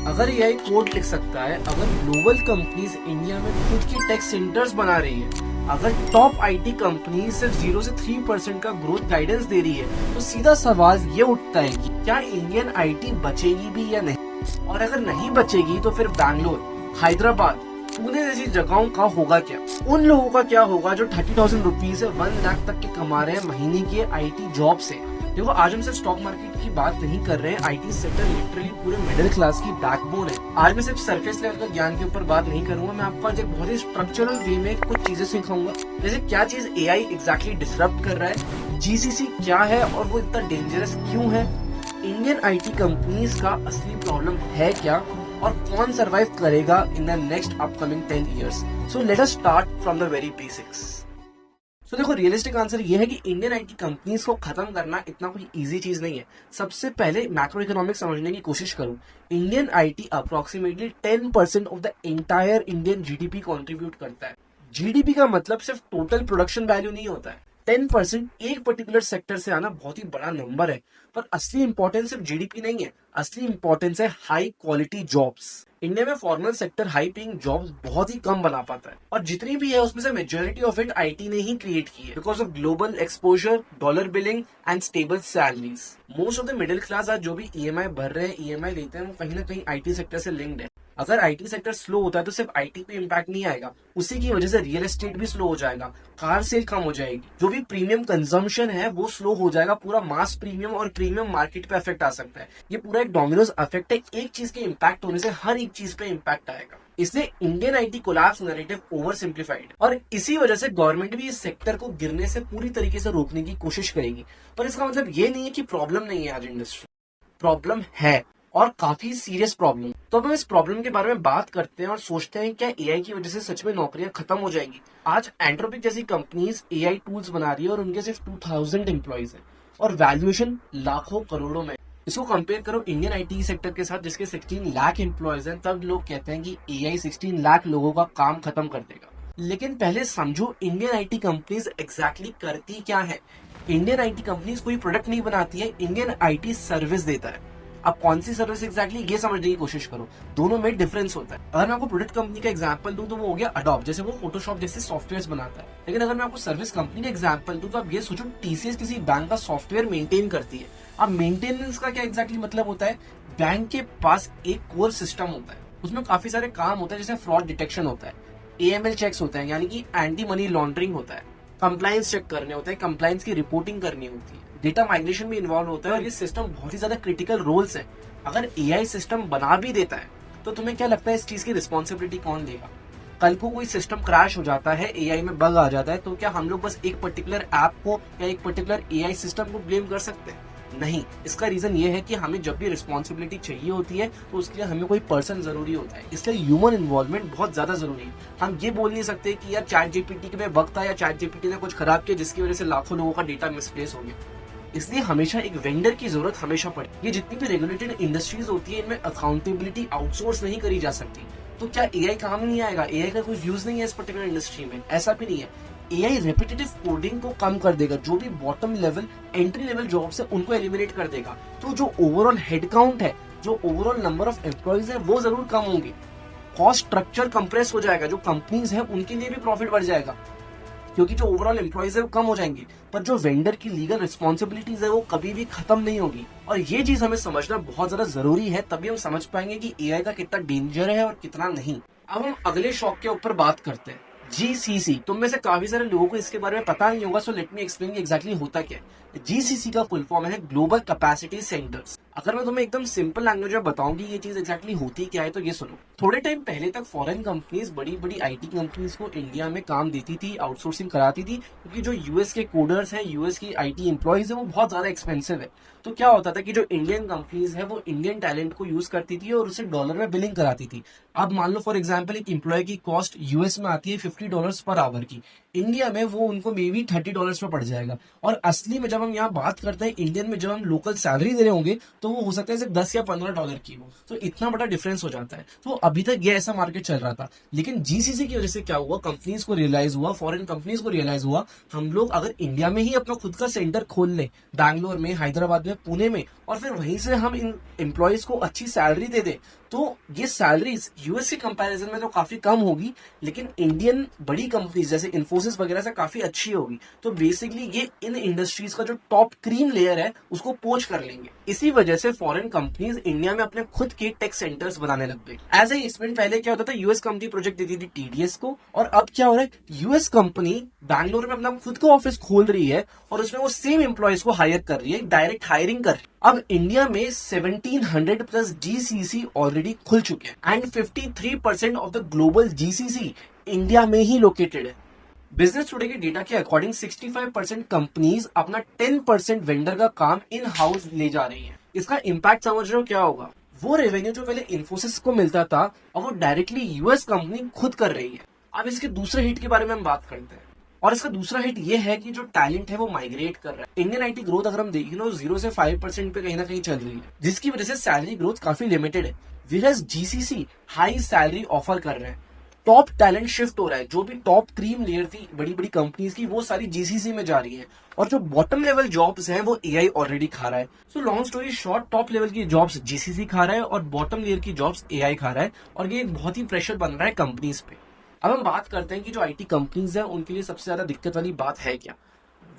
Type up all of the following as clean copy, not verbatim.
अगर AI code लिख सकता है, अगर ग्लोबल कंपनीज इंडिया में खुद की टेक सेंटर्स बना रही है, अगर टॉप आईटी कंपनी सिर्फ 0 से 3% का ग्रोथ गाइडेंस दे रही है, तो सीधा सवाल ये उठता है कि क्या इंडियन आईटी बचेगी भी या नहीं। और अगर नहीं बचेगी तो फिर बैंगलोर, हैदराबाद, पुणे जैसी जगहों का होगा क्या? उन लोगों का क्या होगा जो 30,000 रुपीज से 1 लाख तक के कमा रहे हैं महीने के आईटी जॉब से। देखो, आज हम सिर्फ स्टॉक मार्केट की बात नहीं कर रहे हैं। आईटी सेक्टर लिटरली पूरे मिडिल क्लास की बैकबोन है। आज मैं सिर्फ सरफेस लेवल का ज्ञान के ऊपर बात नहीं करूंगा, मैं आपको आज एक बहुत ही स्ट्रक्चरल वे में कुछ चीजें सिखाऊंगा। जैसे क्या चीज एआई एग्जैक्टली डिसरप्ट कर रहा है, जीसीसी क्या है और वो इतना डेंजरस क्यों है, इंडियन आईटी कंपनीज का असली प्रॉब्लम है क्या, और कौन सरवाइव करेगा in the next upcoming 10 years. So let us start from the very basics. तो देखो, रियलिस्टिक आंसर ये है कि इंडियन आईटी कंपनीज को खत्म करना इतना कोई इजी चीज नहीं है। सबसे पहले मैक्रो इकोनॉमिक्स समझने की कोशिश करूं। Indian IT approximately 10% of the entire Indian GDP contribute करता है। जीडीपी का मतलब सिर्फ टोटल प्रोडक्शन वैल्यू नहीं होता है। 10% एक पर्टिकुलर सेक्टर से आना बहुत ही बड़ा नंबर है, पर असली इंपॉर्टेंस सिर्फ जीडीपी नहीं है, असली इंपॉर्टेंस है हाई क्वालिटी जॉब्स। इंडिया में formal sector high paying jobs बहुत ही कम बना पाता है, और जितनी भी है उसमें से मेजोरिटी ऑफ इट आईटी ने ही क्रिएट की है, because of global exposure, dollar billing and stable salaries. Most of the middle class आज जो भी ईएमआई भर रहे हैं, ईएमआई लेते हैं, वो कहीं ना कहीं आईटी सेक्टर से लिंक्ड है। अगर आईटी सेक्टर स्लो होता है तो सिर्फ आईटी पे इम्पैक्ट नहीं आएगा, उसी की वजह से रियल एस्टेट भी स्लो हो जाएगा, कार सेल कम हो जाएगी, जो भी प्रीमियम कंजम्पशन है वो स्लो हो जाएगा, पूरा मास प्रीमियम और प्रीमियम मार्केट पे इफेक्ट आ सकता है। ये पूरा एक डोमिनोज इफेक्ट है, एक चीज के इम्पैक्ट होने से हर एक चीज पे इम्पैक्ट आएगा। इसलिए Indian IT collapse narrative over simplified, और इसी वजह से गवर्नमेंट भी इस सेक्टर को गिरने से पूरी तरीके से रोकने की कोशिश करेगी। पर इसका मतलब ये नहीं है कि प्रॉब्लम नहीं है आज इंडस्ट्री, प्रॉब्लम है, और काफी सीरियस प्रॉब्लम। तो अब हम इस प्रॉब्लम के बारे में बात करते हैं और सोचते हैं क्या एआई की वजह से सच में नौकरियां खत्म हो जाएंगी। आज एंट्रोपिक जैसी कंपनीज एआई टूल्स बना रही है और उनके सिर्फ 2000 एम्प्लॉइज हैं, और वैल्यूएशन लाखों करोड़ों में। इसको कंपेयर करो इंडियन आईटी सेक्टर के साथ जिसके 16 लाख एम्प्लॉइज हैं, तब लोग कहते हैं कि एआई 16 लाख लोगों का काम खत्म कर देगा। लेकिन पहले समझो इंडियन आईटी कंपनीज एग्जैक्टली करती क्या है। इंडियन आईटी कंपनीज कोई प्रोडक्ट नहीं बनाती है, इंडियन आईटी सर्विस देता है। अब कौन सी सर्विस एग्जैक्टली ये समझने की कोशिश करो, दोनों में डिफरेंस होता है। अगर मैं आपको प्रोडक्ट कंपनी का एग्जांपल दूं तो वो हो गया अडोब, जैसे वो फोटोशॉप जैसे सॉफ्टवेयर बनाता है। लेकिन अगर मैं आपको सर्विस कंपनी का एग्जांपल दूं तो आप ये सोचो टीसीएस किसी बैंक का सॉफ्टवेयर मेंटेन करती है। अब मेंटेनेंस का क्या एग्जैक्टली मतलब होता है, बैंक के पास एक कोर सिस्टम होता है, उसमें काफी सारे काम होता है, जैसे फ्रॉड डिटेक्शन होता है, एएमएल चेक्स होते हैं यानी कि एंटी मनी लॉन्ड्रिंग होता है, कंप्लायंस चेक करने होते हैं, कंप्लायंस की रिपोर्टिंग करनी होती है, डेटा माइग्रेशन भी इन्वॉल्व होता है, और ये सिस्टम बहुत ही ज्यादा क्रिटिकल रोल्स है। अगर एआई सिस्टम बना भी देता है तो तुम्हें क्या लगता है इस चीज की रिस्पॉन्सिबिलिटी कौन लेगा? कल को कोई सिस्टम क्रैश हो जाता है, एआई में बग आ जाता है, तो क्या हम लोग बस एक पर्टिकुलर ऐप को या एक पर्टिकुलर एआई सिस्टम को ब्लेम कर सकते हैं? नहीं। इसका रीजन ये है कि हमें जब भी रिस्पॉन्सिबिलिटी चाहिए होती है तो उसके लिए हमें कोई पर्सन जरूरी होता है, इसलिए ह्यूमन इन्वॉल्वमेंट बहुत ज्यादा जरूरी है। हम ये बोल नहीं सकते कि यार चैट जीपीटी में बग था या चैट जीपीटी ने कुछ खराब किया जिसकी वजह से लाखों लोगों का डेटा मिसप्लेस हो गया। इसलिए हमेशा एक वेंडर की जरूरत हमेशा पड़े। ये जितनी भी रेगुलेटेड इंडस्ट्रीज होती है, इनमें अकाउंटेबिलिटी आउटसोर्स नहीं करी जा सकती। तो क्या एआई काम नहीं आएगा? एआई का कोई यूज नहीं है इस पर्टिकुलर इंडस्ट्री में, ऐसा भी नहीं है। एआई रेपिटेटिव कोडिंग को कम कर देगा, जो भी bottom level entry level jobs है उनको एलिमिनेट कर देगा। तो जो ओवरऑल हेड काउंट है, जो ओवरऑल नंबर ऑफ एम्प्लॉइज है, वो जरूर कम होंगे। कॉस्ट स्ट्रक्चर कंप्रेस हो जाएगा, जो कंपनीज है उनके लिए भी प्रॉफिट बढ़ जाएगा क्योंकि जो ओवरऑल एम्प्लॉइज है वो कम हो जाएंगे। पर जो वेंडर की लीगल रिस्पॉन्सिबिलिटीज है वो कभी भी खत्म नहीं होगी, और ये चीज हमें समझना बहुत ज्यादा जरूरी है, तभी हम समझ पाएंगे कि एआई का कितना डेंजर है और कितना नहीं। अब हम अगले शॉक के ऊपर बात करते हैं, जीसीसी। तुम में से काफी सारे लोगों को इसके बारे में पता नहीं होगा, so let me explain exactly होता क्या है। जीसीसी का फुल फॉर्म है ग्लोबल कैपेसिटी सेंटर्स। अगर मैं तुम्हें एकदम सिंपल लैंग्वेज में बताऊं कि ये चीज एग्जैक्टली होती क्या है तो ये सुनो। थोड़े टाइम पहले तक फॉरेन कंपनीज बड़ी बड़ी आईटी कंपनीज को इंडिया में काम देती थी, आउटसोर्सिंग कराती थी, क्योंकि जो यूएस के कोडर्स हैं, यूएस की आईटी एम्प्लॉइज है, वो बहुत ज्यादा एक्सपेंसिव है। तो क्या होता था कि जो इंडियन कंपनीज है वो इंडियन टैलेंट को यूज करती थी और उसे डॉलर में बिलिंग कराती थी। अब मान लो फॉर एग्जांपल एक एम्प्लॉय की कॉस्ट यूएस में आती है $50 पर आवर की, इंडिया में वो उनको मे बी $30 में पड़ जाएगा। और असली में जब हम यहाँ बात करते हैं इंडियन में, जब हम लोकल सैलरी दे रहे होंगे तो वो हो सकता है सिर्फ $10 या $15 की हो, तो इतना बड़ा डिफरेंस हो जाता है। तो अभी तक ये ऐसा मार्केट चल रहा था, लेकिन जीसीसी की वजह से क्या हुआ, कंपनीज को रियलाइज हुआ, फॉरेन कंपनीज को रियलाइज हुआ, हम लोग अगर इंडिया में ही अपना खुद का सेंटर खोल लें, बैंगलोर में, हैदराबाद में, पुणे में, और फिर वहीं से हम इन एम्प्लॉयज को अच्छी सैलरी दे दें, तो ये सैलरीज यूएस के कंपैरिजन में तो काफी कम होगी, लेकिन इंडियन बड़ी कंपनीज जैसे इन्फोसिस वगैरह से काफी अच्छी होगी। तो बेसिकली ये इन इंडस्ट्रीज का जो टॉप क्रीम लेयर है उसको पोच कर लेंगे। इसी वजह से फॉरेन कंपनीज इंडिया में अपने खुद के टेक सेंटर्स बनाने लग गए। एज ए इसमें पहले क्या होता था, यूएस कंपनी प्रोजेक्ट देती थी टीडीएस को, और अब क्या हो रहा है, यूएस कंपनी बैंगलोर में अपना खुद का ऑफिस खोल रही है और उसमें वो सेम एम्प्लॉयज को हायर कर रही है, डायरेक्ट हायरिंग कर रही है। अब इंडिया में 1700 प्लस जीसीसी ऑलरेडी खुल चुके हैं and 53% of the global GCC India में ही लोकेटेड है। बिजनेस टुडे के डेटा के अकॉर्डिंग 65% कंपनीज अपना 10% वेंडर का काम इन हाउस ले जा रही है। इसका इम्पैक्ट समझ रहे हो क्या होगा, वो रेवेन्यू जो पहले इन्फोसिस को मिलता था और वो डायरेक्टली यूएस कंपनी खुद कर रही है। अब इसके दूसरे हिट के बारे में हम बात करते हैं, और इसका दूसरा हिट ये है कि जो टैलेंट है वो माइग्रेट कर रहा है। इंडियन आईटी ग्रोथ अगर हम देखें तो 0 से 5% पे कहीं ना कहीं चल रही है, जिसकी वजह से सैलरी ग्रोथ काफी लिमिटेड है। विराज जीसीसी हाई सैलरी ऑफर कर रहे हैं, टॉप टैलेंट शिफ्ट हो रहा है, जो भी टॉप क्रीम लेयर थी बड़ी बड़ी कंपनीज की वो सारी जीसीसी में जा रही है, और जो बॉटम लेवल जॉब्स हैं वो एआई ऑलरेडी खा रहा है। So long story short, top level की जॉब्स जीसीसी खा रहा है और बॉटम लेयर की जॉब्स एआई खा रहा है, और ये बहुत ही प्रेशर बन रहा है कंपनीज पे। अब हम बात करते हैं कि जो आईटी कंपनीज हैं उनके लिए सबसे ज्यादा दिक्कत वाली बात है क्या।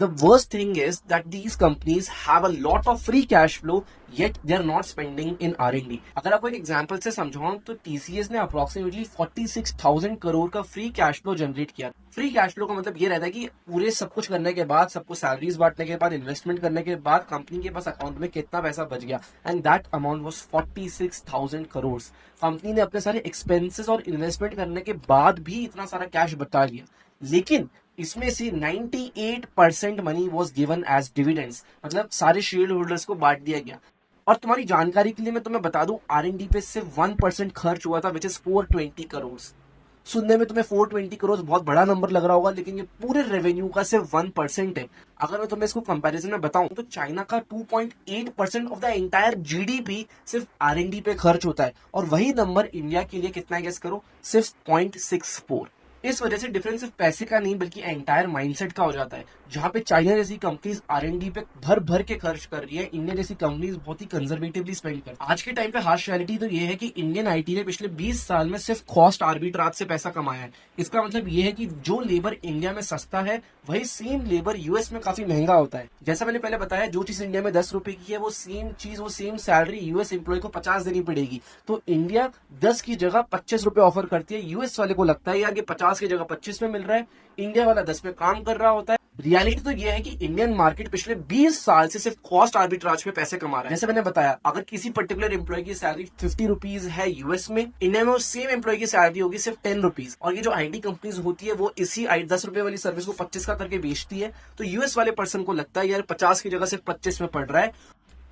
The worst thing is that these companies have a lot of free cash flow, yet they are not spending in R&D. अगर आपको एक एग्जांपल से समझाऊं तो TCS ने अप्रोक्सीमेटली 46,000 करोड़ का फ्री कैश फ्लो जनरेट किया। फ्री कैश फ्लो का मतलब ये रहता है कि पूरे सब कुछ करने के बाद, सबको सैलरीज बांटने के बाद, इन्वेस्टमेंट करने के बाद कंपनी के पास अकाउंट में कितना पैसा बच गया, and that amount was 46,000 crore. Company ने अपने सारे एक्सपेंसेस और इन्वेस्टमेंट करने के बाद भी इतना सारा कैश बचा लिया, लेकिन इसमें से 98% money was given as dividends, मतलब सारे शेयर होल्डर्स को बांट दिया गया। और तुम्हारी जानकारी के लिए मैं तुम्हें बता दूं, R&D पे सिर्फ 1% खर्च हुआ था, विच इज 420 करोड़। सुनने में तुम्हें 420 करोड़ बहुत बड़ा नंबर लग रहा होगा, लेकिन ये पूरे रेवेन्यू का सिर्फ 1% है। अगर मैं तुम्हें इसको कंपैरिजन में बताऊं तो चाइना का 2.8% ऑफ द एंटायर जीडीपी सिर्फ R&D पे खर्च होता है, और वही नंबर इंडिया के लिए कितना गेस करो, सिर्फ 0.64। इस वजह से डिफरेंस सिर्फ पैसे का नहीं बल्कि एंटायर माइंडसेट का हो जाता है। जहां पे चाइना जैसी कंपनीज R&D पे भर भर के खर्च कर रही है, इंडिया जैसी कंपनीज बहुत ही कंजर्वेटिवली स्पेंड कर। आज के टाइम पे हार्श रियलिटी तो ये है कि इंडियन आईटी ने पिछले 20 साल में सिर्फ कॉस्ट आर्बिट्राज से पैसा कमाया है। इसका मतलब ये है कि जो लेबर इंडिया में सस्ता है वही सेम लेबर यूएस में काफी महंगा होता है। जैसा मैंने पहले बताया, जो चीज इंडिया में 10 रुपए की है वो सेम चीज, वो सेम सैलरी यूएस एम्प्लॉय को 50 देनी पड़ेगी। तो इंडिया 10 की जगह 25 रुपए ऑफर करती है, यूएस वाले को लगता है यार ये 50 की जगह 25 में मिल रहा है, इंडिया वाला 10 में काम कर रहा होता है। रियलिटी तो ये है कि इंडियन मार्केट पिछले 20 साल से सिर्फ कॉस्ट आर्बिट्राज पे पैसे कमा रहा है। जैसे मैंने बताया, अगर किसी पर्टिकुलर एम्प्लॉय की सैलरी 50 रुपीज है यूएस में, इंडिया में उस सेम एम्प्लॉय की सैलरी होगी सिर्फ 10 रुपीज। और ये जो आईटी कंपनीज होती है वो इसी 10 रुपए वाली सर्विस को 25 का करके बेचती है, तो यूएस वाले पर्सन को लगता है यार 50 की जगह सिर्फ 25 में पड़ रहा है।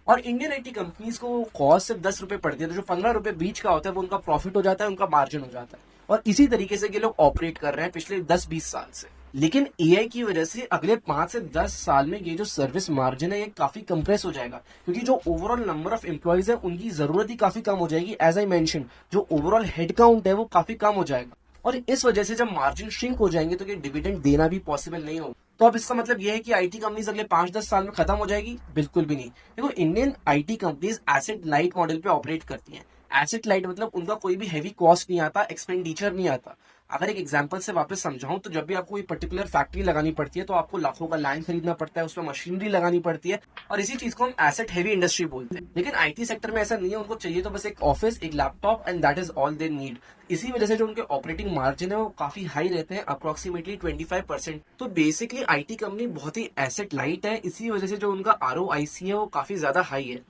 और इंडियन आईटी कंपनीज को कॉस्ट सिर्फ 10 रुपए पड़ती है, तो जो 15 रुपए बीच का होता है वो उनका प्रॉफिट हो जाता है, उनका मार्जिन हो जाता है। और इसी तरीके से ये लोग ऑपरेट कर रहे हैं पिछले 10-20 साल से। लेकिन एआई की वजह से अगले 5 से 10 साल में ये जो सर्विस मार्जिन है ये काफी कंप्रेस हो जाएगा, क्योंकि जो ओवरऑल नंबर ऑफ एम्प्लॉयज है उनकी जरूरत ही काफी कम हो जाएगी। एज आई मेंशन, जो ओवरऑल हेड काउंट है वो काफी कम हो जाएगा, और इस वजह से जब मार्जिन श्रिंक हो जाएंगे तो ये डिविडेंड देना भी पॉसिबल नहीं होगा। तो अब इसका मतलब ये है कि आईटी कंपनीज अगले 5-10 साल में खत्म हो जाएगी? बिल्कुल भी नहीं। देखो, Indian IT companies asset light model पे ऑपरेट करती हैं। एसेट लाइट मतलब उनका कोई भी हैवी कॉस्ट नहीं आता, एक्सपेंडिचर नहीं आता। अगर एक एग्जांपल से वापस समझाऊं तो जब भी आपको कोई पर्टिकुलर फैक्ट्री लगानी पड़ती है तो आपको लाखों का लैंड खरीदना पड़ता है, उसमें मशीनरी लगानी पड़ती है, और इसी चीज को हम एसेट हेवी इंडस्ट्री बोलते हैं। लेकिन आईटी सेक्टर में ऐसा नहीं है, उनको चाहिए तो बस एक ऑफिस, एक laptop, and that is all they need. इसी वजह से जो उनके ऑपरेटिंग मार्जिन है वो काफी हाई रहते हैं, अप्रोक्सीमेटली 25%। तो बेसिकली आईटी कंपनी बहुत ही एसेट लाइट है, इसी वजह से जो उनका ROIC है वो काफी ज्यादा हाई है।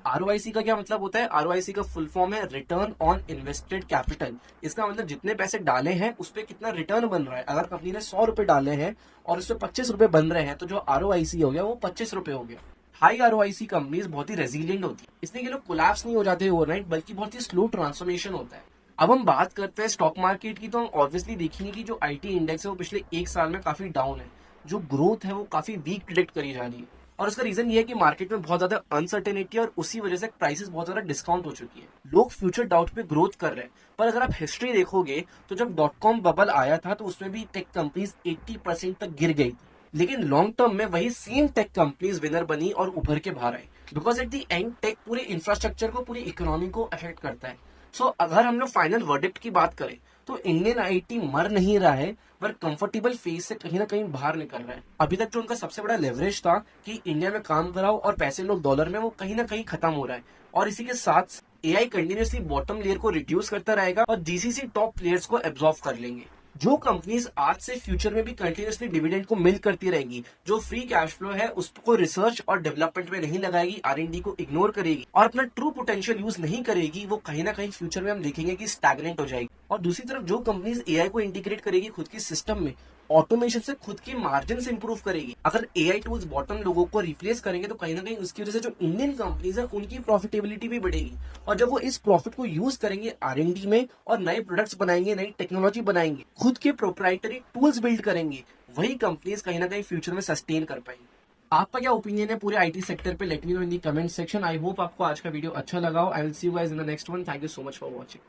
ROIC का क्या मतलब होता है? ROIC का फुल फॉर्म है रिटर्न ऑन इन्वेस्टेड कैपिटल। इसका मतलब जितने पैसे डाले हैं उस पर कितना रिटर्न बन रहा है। अगर कंपनी ने 100 रुपए डाले हैं और उस पर 25 रुपए बन रहे हैं तो जो ROIC हो गया वो 25 रुपए हो गया। हाई ROIC कंपनीज बहुत ही रेजिलियंट होती है, इसलिए ये लोग कोलैप्स नहीं हो जाते ओवरनाइट, बल्कि बहुत ही स्लो ट्रांसफॉर्मेशन होता है। अब हम बात करते हैं स्टॉक मार्केट की, तो हम ऑब्वियसली देखेंगे कि जो आईटी इंडेक्स है वो पिछले 1 साल में काफी डाउन है, जो ग्रोथ है वो काफी वीक प्रिडिक्ट करी जा रही है। और उसका रीजन ये है कि मार्केट में बहुत ज्यादा अनसर्टेनिटी है और उसी वजह से प्राइसेस बहुत ज्यादा डिस्काउंट हो चुकी है। लोग फ्यूचर डाउट पे ग्रोथ कर रहे हैं, पर अगर आप हिस्ट्री देखोगे तो जब .com बबल आया था तो उसमें भी टेक कंपनीज 80% तक गिर गई, लेकिन लॉन्ग टर्म में वही सेम टेक कंपनीज विनर बनी और उभर के बाहर आई। Because at the end take पूरे इंफ्रास्ट्रक्चर को, पूरी इकोनॉमी को अफेक्ट करता है। सो अगर हम लोग फाइनल वर्डिक्ट की बात करें तो इंडियन आईटी मर नहीं रहा है, पर कंफर्टेबल फेज से कहीं ना कहीं बाहर निकल रहा है। अभी तक जो उनका सबसे बड़ा लेवरेज था कि इंडिया में काम कराओ और पैसे लोग डॉलर में, वो कहीं ना कहीं खत्म हो रहा है। और इसी के साथ एआई कंटिन्यूसली बॉटम लेयर को रिड्यूस करता रहेगा और जीसीसी टॉप प्लेयर्स को एब्जॉर्व कर लेंगे। जो कंपनीज आज से फ्यूचर में भी कंटिन्यूसली डिविडेंड को मिल करती रहेंगी, जो फ्री कैश फ्लो है उसको रिसर्च और डेवलपमेंट में नहीं लगाएगी, आरएनडी को इग्नोर करेगी और अपना ट्रू पोटेंशियल यूज नहीं करेगी, वो कहीं ना कहीं फ्यूचर में हम देखेंगे कि स्टैग्नेंट हो जाएगी। और दूसरी तरफ जो कंपनीज एआई को इंटीग्रेट करेगी खुद के सिस्टम में, ऑटोमेशन से खुद की मार्जिन इंप्रूव करेगी। अगर एआई टूल्स बॉटम लोगों को रिप्लेस करेंगे तो कहीं ना कहीं उसकी वजह से जो इंडियन कंपनीज है उनकी प्रॉफिटेबिलिटी भी बढ़ेगी। और जब वो इस प्रॉफिट को यूज करेंगे आरएनडी में और नए प्रोडक्ट्स बनाएंगे, नई टेक्नोलॉजी बनाएंगे, खुद के प्रोप्राइटरी टूल्स बिल्ड करेंगे, वही कंपनीज कहीं ना कहीं फ्यूचर में सस्टेन कर पाएंगे। आपका क्या ओपिनियन है पूरे आईटी सेक्टर पे? Let me know in the comment section. I hope आपको आज का वीडियो अच्छा लगा हो। I will see you guys in the next one. Thank you so much for watching.